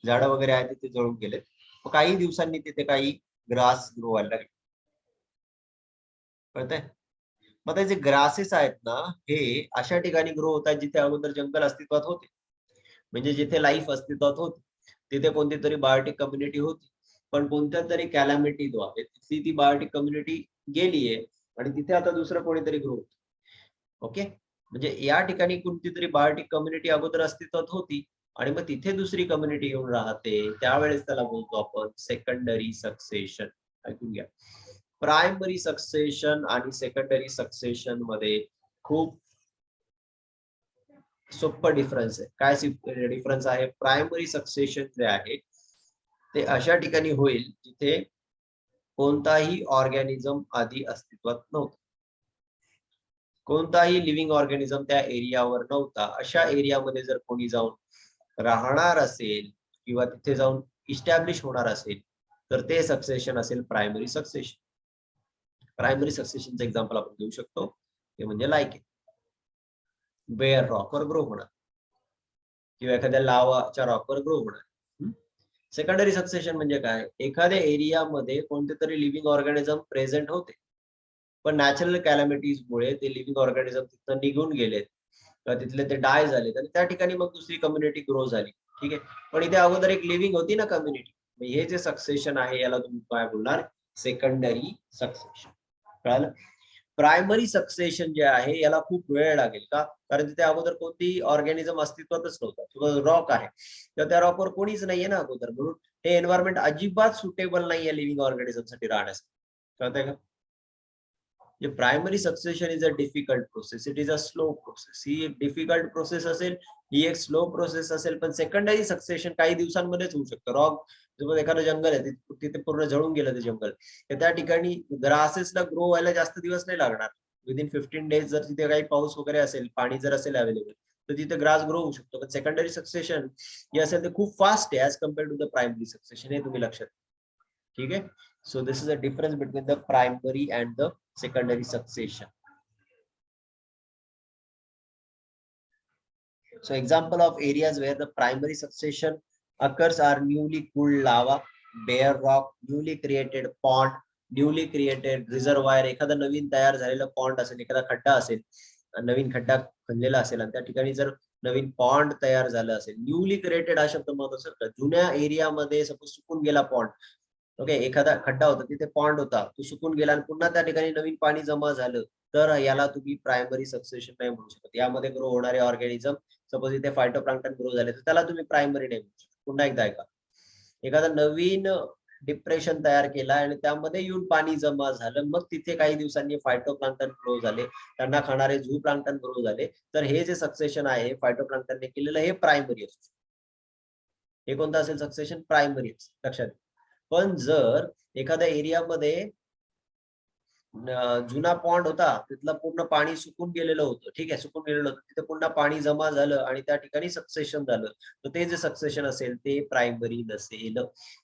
झाडं वगैरे आहेत ते जळून गेले. काही दिवसांनी तिथे काही ग्रास ग्रो व्हायला लागले. कळतंय? मग ते जे ग्रासेस आहेत ना, हे अशा ठिकाणी ग्रो होतात जिथे अगोदर जंगल अस्तित्वात होते. म्हणजे जिथे लाईफ अस्तित्वात होती तिथे कोणती तरी बायोटिक कम्युनिटी होती, पण कोणत्या तरी कॅलॅमिटीद्वारे तिथली ती बायोटिक कम्युनिटी गेलीये आणि तिथे आता दुसरं कोणीतरी ग्रो होत. ओके, म्हणजे या ठिकाणी कोणती तरी बायोटिक कम्युनिटी अगोदर अस्तित्वात होती आणि मग तिथे दुसरी कम्युनिटी येऊन राहते, त्यावेळेस त्याला बोलतो आपण सेकंडरी सक्सेशन. ऐकून घ्या, प्रायमरी सक्सेशन आणि सेकंडरी सक्सेशन मध्ये खूप सोपं डिफरन्स आहे. काय डिफरन्स आहे? प्रायमरी सक्सेशन जे आहे ते अशा ठिकाणी होईल जिथे कोणताही ऑर्गॅनिझम आधी अस्तित्वात नव्हतं. कोणताही लिव्हिंग ऑर्गॅनिझम त्या एरियावर नव्हता. अशा एरियामध्ये जर कोणी जाऊन राहणार असेल किंवा तिथे जाऊन इस्टॅब्लिश होणार असेल तर ते सक्सेशन असेल प्रायमरी सक्सेशन. प्रायमरी सक्सेशनचं एक्झाम्पल आपण घेऊ शकतो, ते म्हणजे लाईक बेअर रॉकवर ग्रो होणार किंवा एखाद्या लावाच्या रॉकवर ग्रो होणार. सेकंडरी सक्सेशन म्हणजे काय? एखाद्या एरियामध्ये कोणते तरी लिव्हिंग ऑर्गॅनिझम प्रेझेंट होते, पण नॅचरल कॅलॅमिटीज मुळे ते लिव्हिंग ऑर्गॅनिझम तिथं निघून गेलेत किंवा तिथले ते डाय झालेत आणि त्या ठिकाणी मग दुसरी कम्युनिटी ग्रो झाली. ठीक आहे, पण इथे अगोदर एक लिव्हिंग होती ना कम्युनिटी. हे जे सक्सेशन आहे याला तुम्ही काय बोलणार? Secondary succession. कळालं? प्रायमरी सक्सेशन जे आहे याला खूप वेळ लागेल. का? कारण तिथे अगोदर कोणती ऑर्गॅनिझम अस्तित्वातच नव्हतं. रॉक आहे तर त्या रॉकवर कोणीच नाहीये ना अगोदर, म्हणून हे एन्व्हायरमेंट अजिबात सुटेबल नाहीये लिव्हिंग ऑर्गॅनिझमसाठी राहण्यासाठी. कळतंय का? Primary succession is a difficult process. It is a slow process. ही एक डिफिकल्ट प्रोसेस असेल, ही एक स्लो प्रोसेस असेल, पण सेकंडरी सक्सेशन काही दिवसांमध्येच होऊ शकतं. रॉक एखादं जंगल आहे तिथे पूर्ण जळून गेलं ते जंगल, तर त्या ठिकाणी ग्रासेसला ग्रो व्हायला जास्त दिवस नाही लागणार. विदिन 15 डेज जर तिथे काही पाऊस वगैरे असेल, पाणी जर असेल अवेलेबल, तर तिथे ग्रास ग्रो होऊ शकतो. पण सेकंडरी सक्सेशन जे असेल ते खूप फास्ट आहे as compared to the primary succession. हे तुम्ही लक्षात. ठीक आहे, so this is a difference between the primary and the secondary succession. So example of areas where the primary succession occurs are newly cooled lava, bare rock, newly created pond, newly created reservoir. एखादा नवीन तयार झालेला पॉन्ड असेल, एखादा खड्डा असेल, नवीन खड्डा खणलेला असेल आणि त्या ठिकाणी जर नवीन पॉन्ड तयार झालं असेल. न्यूली क्रिएटेड हा शब्द महत्वाचा. जुन्या एरियामध्ये सपोज सुकून गेला पॉन्ड. ओके, एखादा खड्डा होता तिथे पॉन्ड होता, तो सुकून गेला आणि पुन्हा त्या ठिकाणी नवीन पाणी जमा झालं, तर याला तुम्ही प्रायमरी सक्सेशन नाही म्हणू शकत. यामध्ये ग्रो होणारे ऑर्गॅनिझम, सपोज इथे फायटोप्लॅंक्टन ग्रो झाले, तर त्याला तुम्ही प्रायमरी नाही म्हणू शकत. पुन्हा एकदा ऐका, एखादा नवीन डिप्रेशन तयार केला आणि त्यामध्ये येऊन पाणी जमा झालं, मग तिथे काही दिवसांनी फायटोप्लॅंक्टन ग्रो झाले, त्यांना खाणारे झू प्लॅंक्टन ग्रो झाले, तर हे जे सक्सेशन आहे फायटोप्लॅंक्टनने केलेलं हे प्रायमरी असू. हे कोणतं असेल सक्सेशन? प्रायमरी. लक्षात. पण जर एखाद्या एरियामध्ये जुना पॉन्ड होता, तिथलं पूर्ण पाणी सुकून गेलेलं होतं. ठीक आहे, सुकून गेलेलं होतं, तिथे पुन्हा पाणी जमा झालं आणि त्या ठिकाणी सक्सेशन झालं, तर ते जे सक्सेशन असेल ते प्रायमरी नसेल.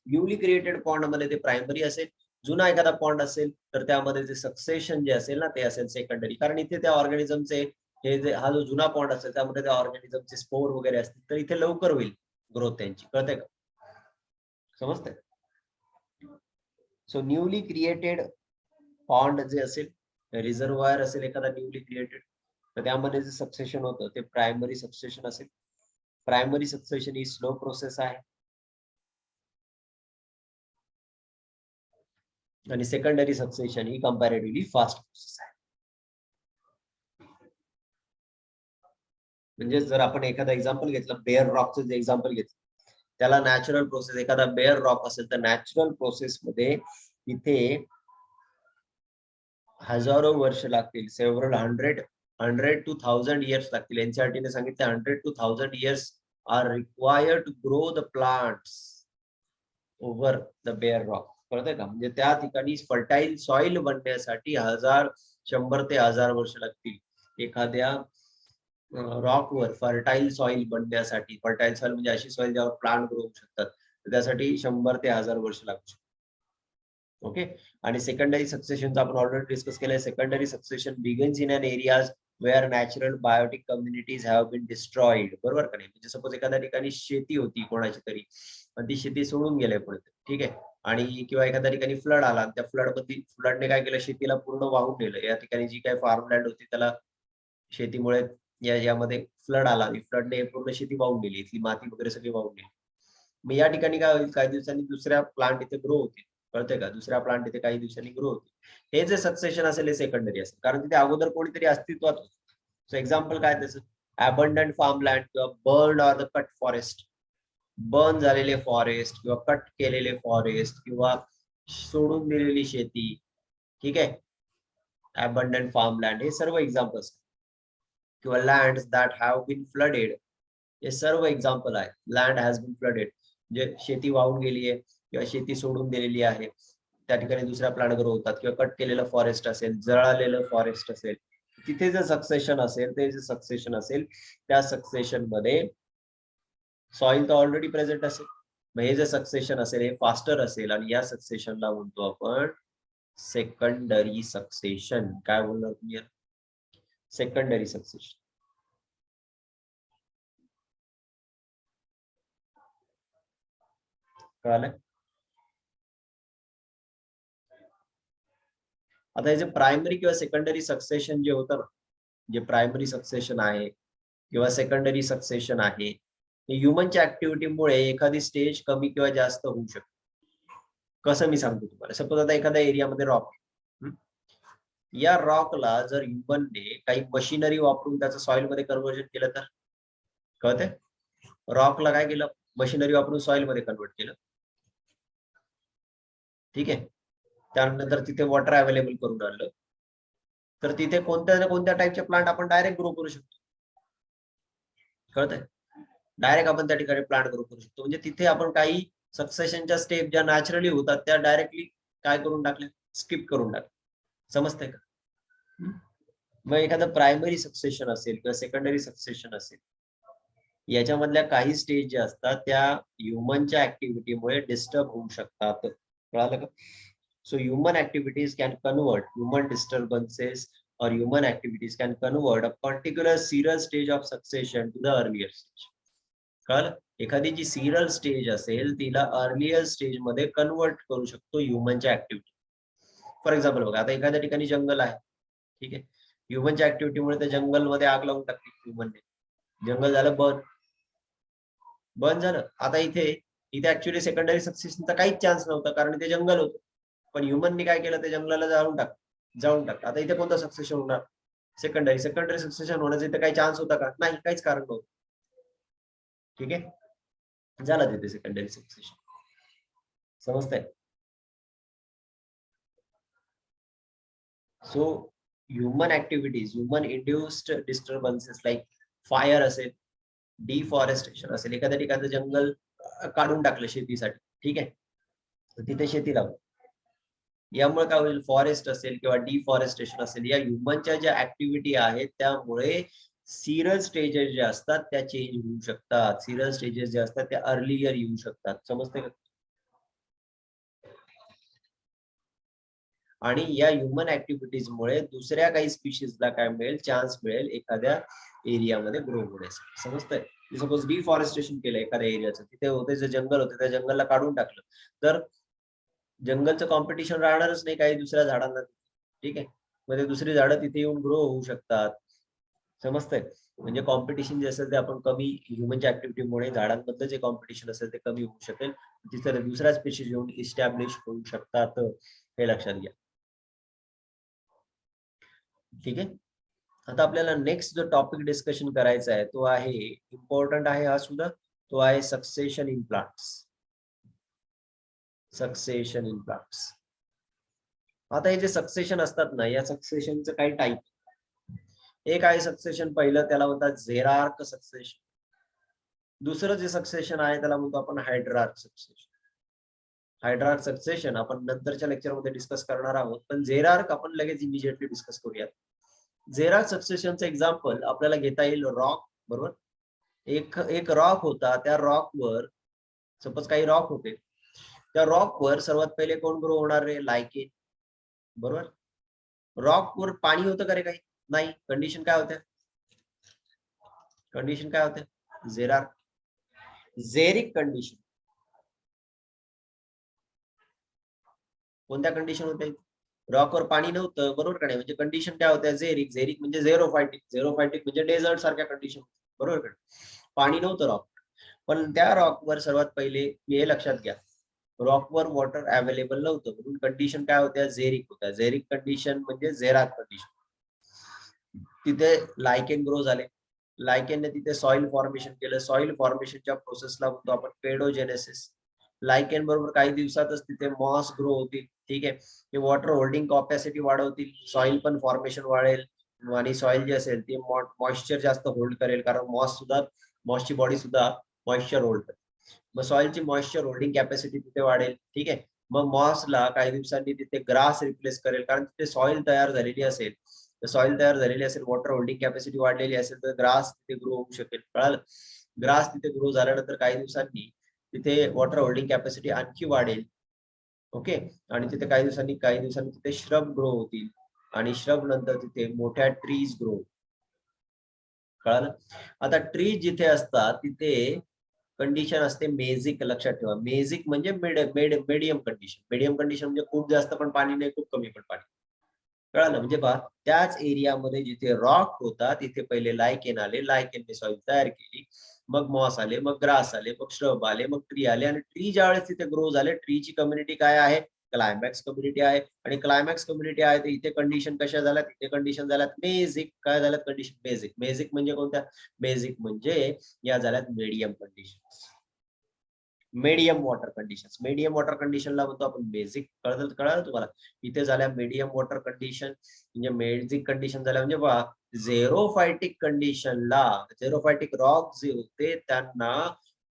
न्यूली क्रिएटेड पॉन्ड मध्ये ते प्रायमरी असेल. जुना एखादा पॉन्ड असेल तर त्यामध्ये जे सक्सेशन जे असेल ना ते असेल सेकंडरी. कारण इथे त्या ऑर्गॅनिझमचे हे जे हा जो जुना पॉन्ड असेल त्यामध्ये त्या ऑर्गॅनिझमचे स्पोर वगैरे असतील, तर इथे लवकर होईल ग्रोथ त्यांची. कळतंय का? समजतंय? सो न्यूली क्रिएटेड पॉन्ड जे असेल, रिझर्वायर असेल एखादा न्यूली क्रिएटेड, तर त्यामध्ये जे सक्सेशन होतं ते प्रायमरी सक्सेशन असेल. प्रायमरी सक्सेशन ही स्लो प्रोसेस आहे आणि सेकंडरी सक्सेशन ही कंपॅरेटिव्हली फास्ट प्रोसेस आहे. म्हणजे जर आपण एखादा एक्झाम्पल घेतलं, बेअर रॉकचं जे एक्झाम्पल घेतलं, त्याला नॅचरल प्रोसेस, एखादा बेअर रॉक असेल तर नॅचरल प्रोसेस मध्ये तिथे हजारो वर्ष लागतील, सेव्हरल हंड्रेड टू 1000 इयर्स लागतील. एनसीईआरटीने सांगितलं 100 to 1000 years are required to grow the plants over the bare rock. कळतंय का? म्हणजे त्या ठिकाणी फर्टाईल सॉइल बनण्यासाठी 100 ते 1000 वर्ष लागतील. एखाद्या रॉकवर फर्टाईल सॉइल बनण्यासाठी, फर्टाईल सॉइल म्हणजे अशी सॉइल ज्यावर प्लांट ग्रो होऊ शकतात, त्यासाठी 100 ते 1000 वर्ष लागू शकतात. ओके. आणि सेकंडरी सक्सेशन आपण ऑलरेडी डिस्कस केलंय. Secondary succession begins in an areas where natural biotic communities have been destroyed. बरोबर का नाही? म्हणजे सपोज एखाद्या ठिकाणी शेती होती कोणाची तरी, आणि ती शेती सोडून गेले पुढे, ठीक आहे, आणि किंवा एखाद्या ठिकाणी फ्लड आला, त्या फ्लडने काय केलं, शेतीला पूर्ण वाहून नेलं. या ठिकाणी जी काही फार्मलँड होती त्याला शेतीमुळे यामध्ये फ्लड आला, फ्लडने पूर्ण शेती वाहून गेली, इथली माती वगैरे सगळी वाहून गेली. मग या ठिकाणी काय होईल, काही दिवसांनी दुसऱ्या प्लांट इथे ग्रो होतील. कळतंय का? दुसऱ्या प्लांट इथे काही दिवसांनी ग्रो होतील. हे जे सक्सेशन असेल हे सेकंडरी असेल, कारण तिथे अगोदर कोणीतरी अस्तित्वात होतं. सो एक्झाम्पल काय त्याचं, अबंडंट फार्मलँड किंवा burn or the cut forest, burn झालेले फॉरेस्ट किंवा कट केलेले फॉरेस्ट किंवा सोडून दिलेली शेती, ठीक आहे, अबंडंट फार्मलँड, हे सर्व एक्झाम्पल्स. किंवा land that have been flooded, हे सर्व एक्झाम्पल आहे. लँड हॅज बीन फ्लडेड म्हणजे शेती वाहून गेली आहे किंवा शेती सोडून दिलेली आहे, त्या ठिकाणी दुसऱ्या प्लांट ग्रो होतात. किंवा कट केलेलं फॉरेस्ट असेल, जळालेलं फॉरेस्ट असेल, तिथे जे सक्सेशन असेल, ते जे सक्सेशन असेल, त्या सक्सेशन मध्ये सॉइल तर ऑलरेडी प्रेझेंट असेल. मग हे जे सक्सेशन असेल हे फास्टर असेल, आणि या सक्सेशनला म्हणतो आपण सेकंडरी सक्सेशन. काय बोलणार तुम्ही? Secondary succession. कळालं? आता हे जे प्रायमरी किंवा सेकंडरी सक्सेशन जे होतं ना, जे प्रायमरी सक्सेशन आहे किंवा सेकंडरी सक्सेशन आहे, हे ह्युमनच्या ऍक्टिव्हिटीमुळे एखादी स्टेज कमी किंवा जास्त होऊ शकते. कसं मी सांगतो तुम्हाला. सपोज आता एखाद्या एरियामध्ये रॉक, या रॉकला जर ह्युमनने काही मशिनरी वापरून त्याचं सॉइल मध्ये कन्व्हर्जन केलं तर, कळतंय? रॉकला काय केलं, मशिनरी वापरून सॉइल मध्ये कन्वर्ट केलं, ठीक आहे. त्यानंतर तिथे वॉटर अवेलेबल करून आणलं, तर तिथे कोणत्या ना कोणत्या टाईपचे प्लांट आपण डायरेक्ट ग्रो करू शकतो. कळतंय? डायरेक्ट आपण त्या ठिकाणी प्लांट ग्रो करू शकतो. म्हणजे तिथे आपण काही सक्सेशनच्या स्टेप ज्या नॅचरली होतात त्या डायरेक्टली काय करून टाकल्या, स्किप करून टाकल्या. समजतंय का? मग एखादं प्रायमरी सक्सेशन असेल किंवा सेकंडरी सक्सेशन असेल, याच्यामधल्या काही स्टेज ज्या असतात त्या ह्युमनच्या ऍक्टिव्हिटीमुळे डिस्टर्ब होऊ शकतात. कळालं का? So human activities can convert human disturbances or human activities can convert a particular serial stage of succession to the earlier stage. कळलं? एखादी जी सिरियल स्टेज असेल तिला अर्लियर स्टेज मध्ये कन्वर्ट करू शकतो ह्युमनच्या ऍक्टिव्हिटी. फॉर एक्झाम्पल बघा, आता एखाद्या ठिकाणी जंगल आहे, ठीक आहे, ह्युमनच्या ऍक्टिव्हिटीमुळे त्या जंगल मध्ये आग लावून टाकली ह्युमनने, जंगल झालं बर्न झालं. आता इथे इथे ऍक्च्युअली सेकंडरी सक्सेशनचा काहीच चान्स नव्हता, कारण इथे जंगल होतं. पण ह्युमनने काय केलं, ते जंगलाला जाळून टाकलं. आता इथे कोणतं सक्सेशन होणार? सेकंडरी सक्सेशन होण्याचा इथे काही चान्स होता का? नाही, काहीच कारण नव्हतं. ठीक आहे, झालं तिथे सेकंडरी सक्सेशन. समजतंय? So human activities, human induced disturbances like fire असेल, डिफॉरेस्टेशन असेल, एखाद्या ठिकाणचं जंगल काढून टाकलं शेतीसाठी, ठीक आहे, तर तिथे शेती लावली. यामुळे काय होईल, फॉरेस्ट असेल किंवा डिफॉरेस्टेशन असेल, या ह्युमनच्या ज्या ऍक्टिव्हिटी आहेत त्यामुळे सिरियल स्टेजेस जे असतात त्या चेंज होऊ शकतात. सिरियल स्टेजेस जे असतात त्या अर्लियर येऊ शकतात. समजते का? आणि या ह्युमन ऍक्टिव्हिटीजमुळे दुसऱ्या काही स्पीशीजला काय मिळेल, चान्स मिळेल एखाद्या एरियामध्ये ग्रो होण्यासाठी. समजतंय? सपोज डिफॉरेस्टेशन केलं एखाद्या एरियाचं, तिथे होते जे जंगल होते त्या जंगलला काढून टाकलं, तर जंगलचं कॉम्पिटिशन राहणारच नाही काही दुसऱ्या झाडांना, ठीक आहे. म्हणजे दुसरी झाडं तिथे येऊन ग्रो होऊ शकतात. समजतंय? म्हणजे कॉम्पिटिशन जे असेल ते आपण कमी, ह्युमनच्या ऍक्टिव्हिटीमुळे झाडांमधलं जे कॉम्पिटिशन असेल ते कमी होऊ शकेल, तिथे दुसऱ्या स्पीशीज येऊन इस्टॅब्लिश होऊ शकतात. हे लक्षात घ्या. ठीक आहे. आता आपल्याला नेक्स्ट जो टॉपिक डिस्कशन करायचा आहे तो आहे, इम्पॉर्टंट आहे हा सुद्धा, तो आहे succession in plants. Succession in plants. आता हे जे सक्सेशन असतात ना, या सक्सेशनचं काही टाईप. एक आहे सक्सेशन, पहिलं त्याला म्हणतात झेरार्क सक्सेशन. दुसरं जे सक्सेशन आहे त्याला म्हणतो आपण हायड्रार्क सक्सेशन. हायड्रार्क सक्सेशन आपण नंतरच्या लेक्चरमध्ये डिस्कस करणार आहोत, पण झेरार्क आपण लगेच इमिजिएटली डिस्कस करूयात. झेरार्क सक्सेशनचं एक्झाम्पल आपल्याला घेता येईल रॉक, बरोबर. एक रॉक होता, त्या रॉकवर सपोज काही रॉक होते, त्या रॉकवर सर्वात पहिले कोण ग्रो होणार रे? लायकेन, बरोबर. रॉकवर पाणी होतं का रे? काही नाही. कंडिशन काय होते? कंडिशन काय होते? झेरार्क, झेरिक कंडिशन. कोणत्या कंडिशन होते? रॉकवर पाणी नव्हतं, बरोबर का नाही? म्हणजे कंडिशन काय होत्या? झेरिक. झेरिक म्हणजे झेरोफायटिक. झेरोफायटिक म्हणजे डेझर्ट सारख्या कंडिशन, बरोबर का? पाणी नव्हतं रॉक. पण त्या रॉकवर सर्वात पहिले हे लक्षात घ्या, रॉकवर वॉटर अवेलेबल नव्हतं, म्हणून कंडिशन काय होत्या? झेरिक होत्या. झेरिक कंडिशन म्हणजे झेरार्क कंडिशन. तिथे लायकेन ग्रो झाले. लायकेनने तिथे सॉइल फॉर्मेशन केलं. सॉइल फॉर्मेशनच्या प्रोसेसला म्हणतो आपण पेडोजेनेसिस. लायकेन बरोबर काही दिवसातच तिथे मॉस ग्रो होतील. ठीक आहे. ते वॉटर होल्डिंग कॅपॅसिटी वाढवतील, सॉइल पण फॉर्मेशन वाढेल, आणि सॉइल जे असेल ते मॉइश्चर जास्त होल्ड करेल, कारण मॉसची बॉडी सुद्धा मॉइश्चर होल्ड करेल. मग सॉइलची मॉइश्चर होल्डिंग कॅपॅसिटी तिथे वाढेल. ठीक आहे. मग मॉसला काही दिवसांनी तिथे ग्रास रिप्लेस करेल, कारण तिथे सॉइल तयार झालेली असेल. सॉइल तयार झालेली असेल, वॉटर होल्डिंग कॅपॅसिटी वाढलेली असेल, तर ग्रास तिथे ग्रो होऊ शकेल. कळालं? ग्रास तिथे ग्रो झाल्यानंतर काही दिवसांनी तिथे वॉटर होल्डिंग कॅपॅसिटी आणखी वाढेल. ओके. आणि तिथे काही दिवसांनी तिथे श्रब ग्रो होतील, आणि श्रब नंतर तिथे मोठ्या ट्रीज ग्रो. कळालं? आता ट्रीज जिथे असतात तिथे कंडिशन असते मेजिक. लक्षात ठेवा, मेजिक म्हणजे मीडियम कंडिशन. मीडियम कंडिशन म्हणजे खूप जास्त पण पाणी नाही, खूप कमी पण पाणी. कळालं? म्हणजे पहा, त्याच एरियामध्ये जिथे रॉक होता तिथे पहिले लायकेन आले, लायकेनने सॉइल तयार केली, मग मॉस आले, मग ग्रास आले, मग श्रब आले, मग ट्री आले, आणि ट्री ज्यावेळेस तिथे ग्रो झाले, ट्रीची कम्युनिटी काय आहे? क्लायमॅक्स कम्युनिटी आहे. आणि क्लायमॅक्स कम्युनिटी आहे तर इथे कंडिशन कशा झाल्यात? इथे कंडिशन झाल्यात मेजिक. काय झाल्यात कंडिशन? मेजिक. मेजिक म्हणजे कोणत्या? मेजिक म्हणजे या झाल्यात medium condition. Medium water condition. Medium water कंडिशनला म्हणतो आपण बेसिक. कळलं तुम्हाला? इथे झाल्या मीडियम वॉटर कंडिशन, म्हणजे बेसिक कंडिशन झाल्या म्हणजे पहा, झेरोफायटिक कंडिशनला, झेरोफायटिक रॉक जे होते त्यांना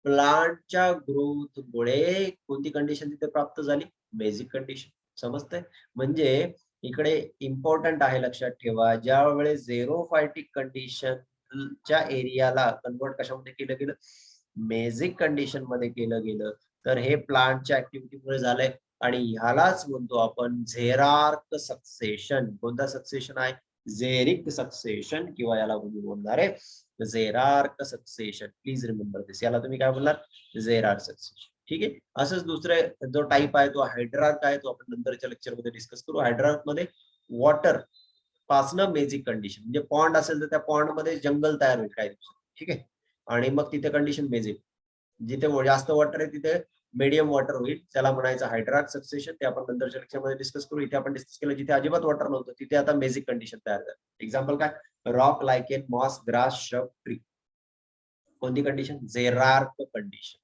प्लांटच्या ग्रोथ मुळे कोणती कंडिशन तिथे प्राप्त झाली? Basic condition. समजतंय? म्हणजे इकडे इम्पॉर्टंट आहे, लक्षात ठेवा, ज्या वेळेस झेरोफायटिक कंडिशनच्या एरियाला कन्वर्ट कशामध्ये केलं गेलं? बेसिक कंडिशन मध्ये केलं गेलं. तर हे प्लांटच्या ऍक्टिव्हिटीमुळे झालंय, आणि ह्यालाच म्हणतो आपण झेरार्क सक्सेशन. कोणता सक्सेशन आहे? झेरिक सक्सेशन, किंवा याला बोलणार आहे झेरार्क सक्सेशन. प्लीज रिमेंबर दिस. याला तुम्ही काय बोलणार? झेरार्क सक्सेशन. ठीक आहे. असंच दुसरे जो टाईप आहे तो हायड्रार्क आहे, तो आपण नंतरच्या लेक्चर मध्ये डिस्कस करू. हायड्रार्क मध्ये वॉटर पासनं बेसिक कंडिशन, म्हणजे पॉन्ड असेल तर त्या पॉन्ड मध्ये जंगल तयार होईल काही दिवसात. ठीक आहे. आणि मग तिथे कंडिशन बेसिक. जिथे जास्त वॉटर आहे तिथे मीडियम वॉटर होईल, त्याला म्हणायचं हायड्रार्क सक्सेशन. ते आपण नंतरच्या लेक्चरमध्ये डिस्कस करू. इथे आपण डिस्कस केलं जिथे अजिबात वॉटर नव्हतं तिथे आता बेसिक कंडिशन तयार झाली. एक्झाम्पल काय? Rock, lichen, moss, grass, shrub, tree. कोणती condition? Xerarch condition.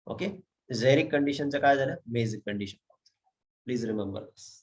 Okay. Xeric कंडिशनचं काय झालं? Basic condition. Please remember this.